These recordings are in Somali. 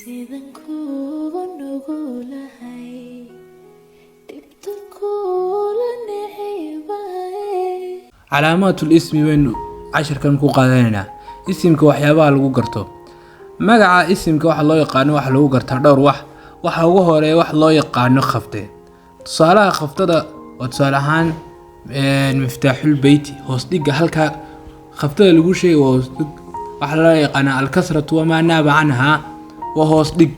Sidan kuwa nugulahay dibta kula necebay. calaamatul ismi waynu casharkan ku qaadanayna isimka waxyaabaha lagu garto magaca isimka waxa loo yaqaan waxa lagu gartaa dhowr waxa ugu horeeya wax loo yaqaan khafte tusaalaha khaftada oo tusaale ahaan miftaaxul bayti hoos dhiga halka khaftada lagu sheegay hoos dhig waxa loo yaqaan al-kasratu wa ma naaba anha wa hoos dhig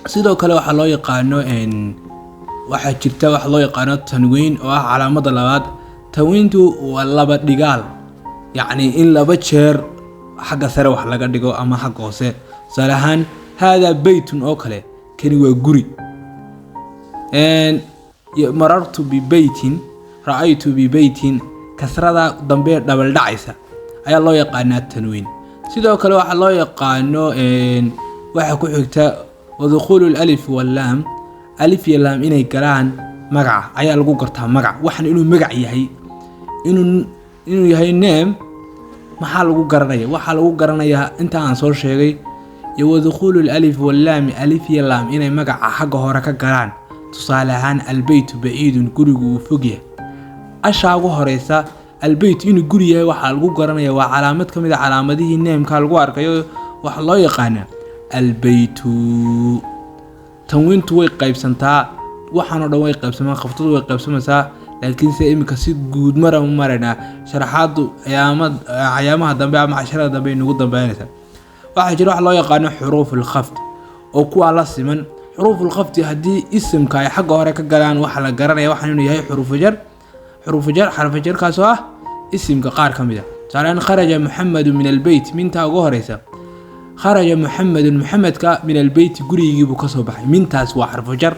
sidoo kale waxa loo yaqaan waxa jirta wax loo yaqaan tanwiin oo ah calaamada labaad tanwiintu waa laba dhigaal yani in laba jeer xagga sare wax laga dhigo ama xagga hoose salahan hada baytun oo kale kani waa guri marartu bi baytin ra'aytu bi baytin kasrada dambe double dhacaysa ayaa loo yaqaanaa tanwiin sidoo kale waxa loo yaqaano waxa ku xigta wadkhulul alif wal lam alif iyo lam inay galaan magaca ayaa lagu gartaa magac waxna inuu magac yahay inuu yahay name maxaa lagu garanaya waxa lagu garanaya inta aan soo sheegay iyo wadkhulul alif wal lam alif iyo lam inay magaca xagga hore ka galaan tusaale ahaan albaytu baciidun gurigu fogyahay asha ugu horeysa albayt inuu guri yahay waxa lagu garanaya waa calaamad kamid ah calaamadihii name-ka lagu arkayo waxa loo yaqaan albaytu tanwiintu way qaybsantaa waxaan oo dhan way qaybsamaan khaftadu way qaybsamaysaa laakiin se imika si guud marayna sharaxaadu ayaamaha dambe ama casharada dambe inagu dambeynaysa waxa jira wax loo yaqaan xuruuful khaft oo kuwa la siman xuruuful khaft hadii isimka ay xagga hore ka galaan waxa la garanaya waxa inuu yahay xuruuf jar xarf jar kaas oo ah isimka qaar kamid ah salaan kharaja muhammad min albayt minta ugu horeysa kharaja muhammadka min albayt gurigiibu ka soo baxay mintaas waa xarf jar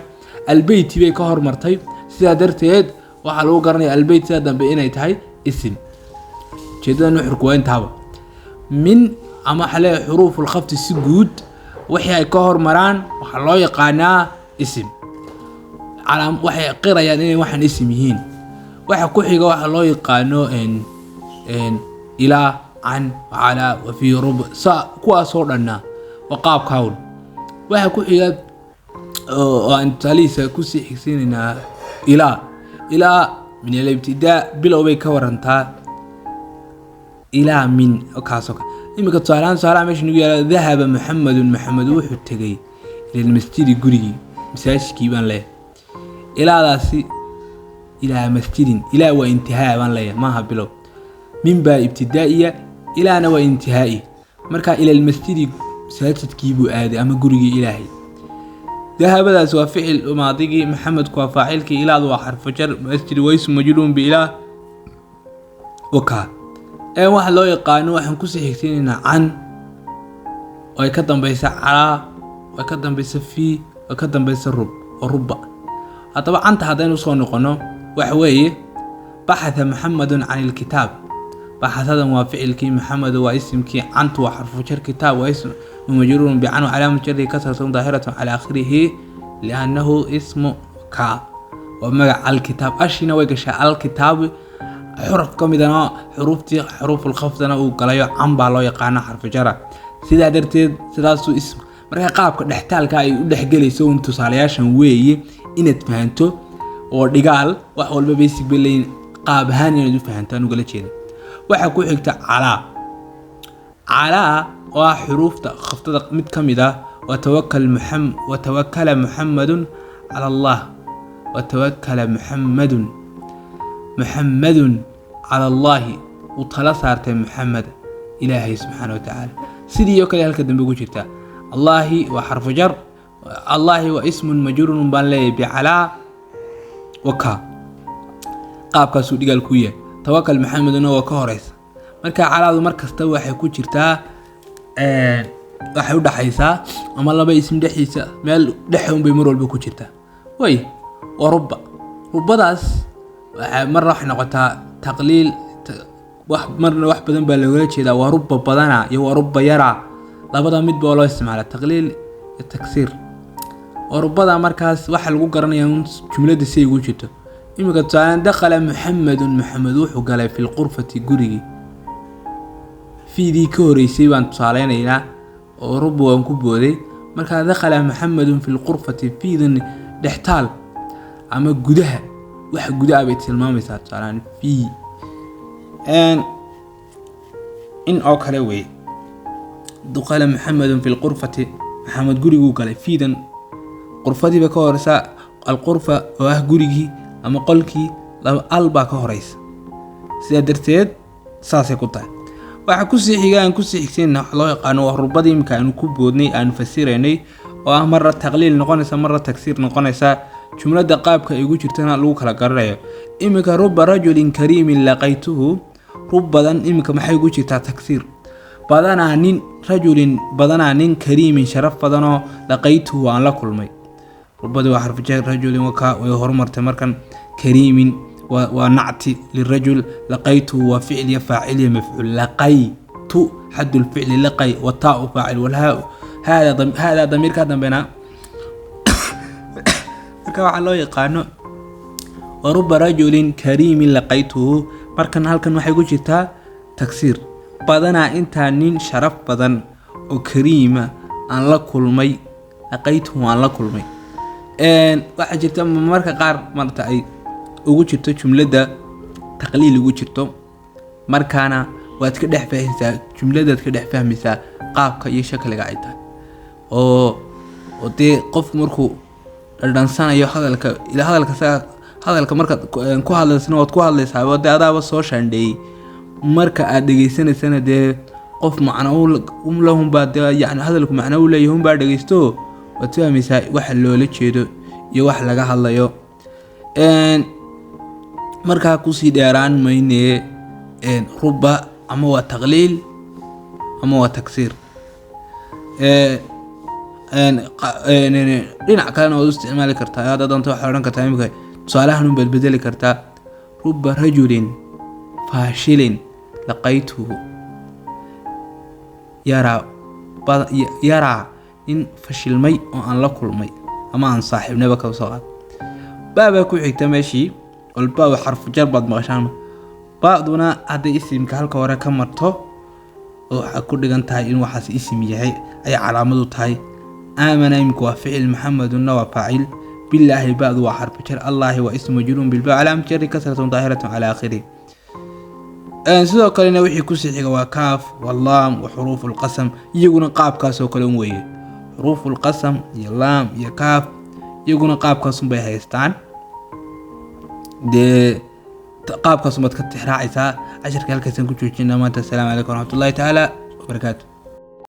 albayt bay ka hormartay sida darteed waxa lagu garanaya albayt sida dambe inay tahay isim jeedada nuxurku waa intaaba min ama xalee xuruuful khaft si guud wixii ay ka hormaraan waxa loo yaqaanaa isim waxay qirayaan inay waxan isim yihiin waxa ku xiga waxa loo yaqaano ila an ala wa fi rub sa kuwa soo dhanna wa qaab kawn waxa ku xiga oo aan talisa ku sii xigsiinayna ila min al-ibtidaa bilowbay ka warantaa ila min kaaso imika tusaalaha meesha nagu yaala dhahaba muhammad wuxuu tagay ila masjid gurigi masaajidkii baan leeyahay ilaadaasi ila masjidin ila wa intihaa baan leeyahay maaha bilow min ba ibtidaaiya ilaana wa intihaai marka ila masjid masaajidkii buu aaday ama gurigi ilaahay dhahabadaas waa ficil maadigi muhammad ku faacilki ilaad waa xarf jar masjid wa ism majrur bi ila waka waxa loo yaqaano waxaan ku sii xigteenina an oo ay ka dambaysa ala oo ka dambaysa fi oo ka dambaysa rubba hadaba anta hadaynu soo noqono waxa weeye baxatha muhammadun an alkitab baxathadan waa ficilkii muhammad waa ismkii anta waa xarf jar kitab waa ism majrur bi an alaamatu jarri kasratun daahiratan ala akhirih li'annahu ismu ka wa magac alkitab ashina way gashaa alkitab xuruf kamidana xuruful khaftana uu galayo an baa loo yaqaan xarf jara sida darteed sidaas uu ism marka qaabka dhextaalka ay u dhexgalayso tusaalayaashan weeye inaad fahanto oo dhigaal wax walba basic bilayn qaab ahaan inaad u fahantaan uga jeedo waxa ku xigta ala waa xurufta khaftada mid kamid ah wa tawakkala muhammadun ala allah wa tawakkala muhammadun على الله وطلع صارت محمد إلهي سبحانه وتعالى سيدي يوكل هلك دنبه جرتا الله وحرف جر الله واسم مجرور بالله بعلا وكا قاب كاسو ديغال كويه توكل محمد نو كهوريس marka calaadu markasta waxay ku jirtaa waxay u dhaxaysaa ama laba ism dhaxiisa meel dhaxoon bay mar walba ku jirtaa way rubadaas marna wax noqotaa taqliil marna wax badan baa looga jeedaa waa rubba badana iyo waa rubba yara labada mid baa loo isticmaalaa taqliil iyo taksiir rubada markaas waxa lagu garanayaa jumlada si ugu jirto imika taan dakhala muhammad wuxuu galay fil qurfati gurigi fiidii ka horeysay baan tusaaleynayna ورب وانكبودي مركا دخل محمد في الغرفة في ذن دحتال أما جدها واحد جدها بيت المامي صاران في إن أوكلوي دخل محمد في الغرفة محمد جوري قال في ذن غرفتي بكورسا الغرفة واه جوري أما قلكي ألبا كهريس سيادرتيد ساسي كوتا waxa ku sii xigaan ku sii xigteenna waxa loo yaqaan waa rubadii imka aanu ku boodnay aanu fasireynay oo ah marra taqliil noqonaysa marra taksiir noqonaysa jumlada qaabka ay ugu jirtana lagu kala garanayo imika rubba rajulin kariimin laqaytuhu rubbadan imika maxay ugu jirtaa taksiir badana nin rajulin badana nin kariimin sharaf badano laqaytuhu aan la kulmay rubadu waa xarfu jar rajulin waka way horumartay markan kariimin ونعتي للرجل لقيته وفعل يفاعل مفعول لقيت حد الفعل لقي والتاء فاعل والهاء هذا ضمير كان بينا كما الله يقانو ورب رجل كريم لقيته مركن halkan waxay ku jirtaa taksiir badana inta nin sharaf badan oo kariima aan la kulmay laqaytu aan la kulmay waxa jirta marka qaar marta ay ugu jirto jumlada taqliil ugu jirto markaana waad ka dhex fahmaysaa jumladaad ka dhex fahmaysaa qaabka iyo shakliga ay tahay oo de qof markuu dhansanayo hadalka ila hadalka marka ku hadlaysana waad ku hadlaysaa wada adaaba soo shandheey marka aad dhageysanaysana de qof macna u lahum baad yani hadalku macna u leeyahay baa dhageysto waad fahmaysaa waxa loola jeedo iyo wax laga hadlayo markaa ku sii dheeraan mayne rubba ama waa taqliil ama waa taksiir dhinac kalena waad u isticmaali kartaa hadda doonto waxaad odhan kartaa imika tusaalahan un baad bedeli kartaa rubba rajulin faashilin laqaytuhu yaraa nin fashilmay oo aan la kulmay ama aan saaxiibnaba ka soo qaad baabaa ku xigta meeshii والباء حرف جر بعد مغشان بعضنا هذا اسم كهلك ورا كمرته وحكون دغان تاي إنه حاس اسم يحي أي علامة تاي آمن يمك وفعل محمد النوى فاعل بالله بعض وحرف جر الله واسم مجرور بالباء علامة جر كسرة ظاهرة على آخره سيدو كلنا وحي كسي وكاف واللام وحروف القسم يقولون قاب كاسو كلهم ويه حروف القسم يا لام يا كاف يقولون قاب كاسو بهيستان de qaabkaas umad ka tixraacaysaa casharka halkaas aan ku joojinaa maanta. Assalaamu calaykum waraxmatullaahi tacaala wabarakaatu.